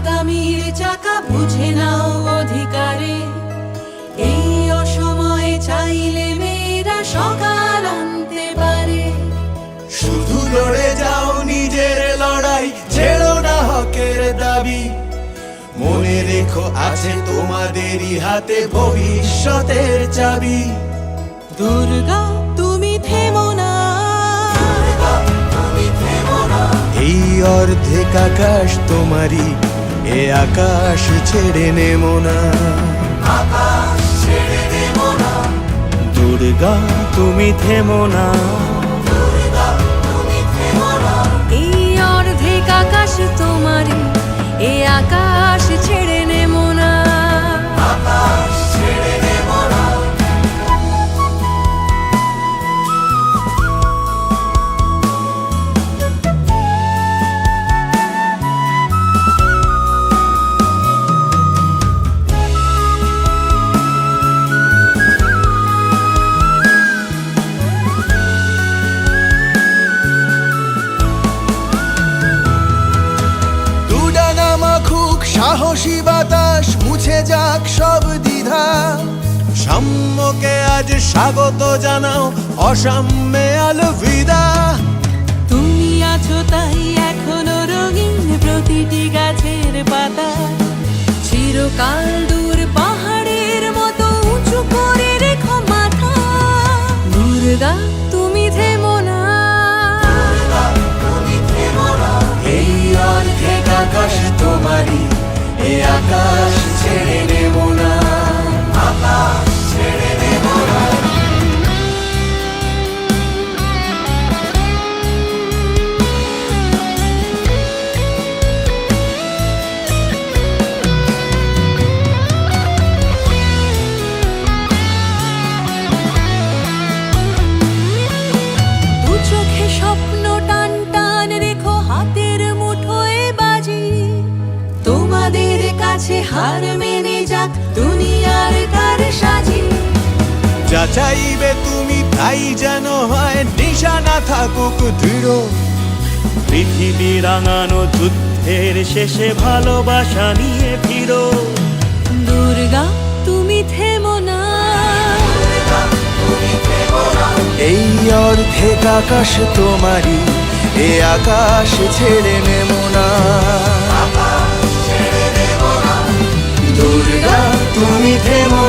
আগামীর চাকা বুঝে নাও অধিকারে। এই অসময়ে চাইলে মেয়েরা সকাল আনতে পারে। শুধু লড়ে যাও নিজের লড়াই, ছেড়ো না হকের দাবি। মনে রেখো আছে তোমাদেরই হাতে ভবিষ্যতের চাবি। দুর্গা তুমি থেমো না, এই অর্ধেক আকাশ তোমারই, এ আকাশ ছেড়ে নেমো না। দুর্গা তুমি থেমো না। এই অর্ধেক আকাশ তোমারই, এ আকাশ ছেড়ে নেমো না। সাহসী বাতাস মুছে যাক সব দ্বিধা। সাম্যকে আজ স্বাগত জানাও, অসাম্যে আলবিদা। তুমি আছো তাই এখনো রঙিন প্রতিটি গাছের পাতা। চিরকাল দূর পাহাড়ের মতো উঁচু করে রেখো মাথা। দুর্গা তুমি থেমো না, এই অর্ধেক আকাশ তোমারই, এ আকাশ ছেড়ে নেমো না। আকাশ ছেড়ে নেমো না। দু চোখে স্বপ্ন টান টান রেখো, হাতের মুঠোয় বাজি। তোমাদের কাছে হার মেনে যাক দুনিয়ার কারসাজি। যা চাইবে তুমি তাই যেন হয়, নিশানা থাকুক দৃঢ়। পৃথিবী রাঙানো যুদ্ধের শেষে ভালোবাসা নিয়ে ফিরো। দুর্গা তুমি থেমো না, এই অর্ধেক আকাশ তোমারই, এ আকাশ ছেড়ে নেমো না। দুর্গা তুমি থেমো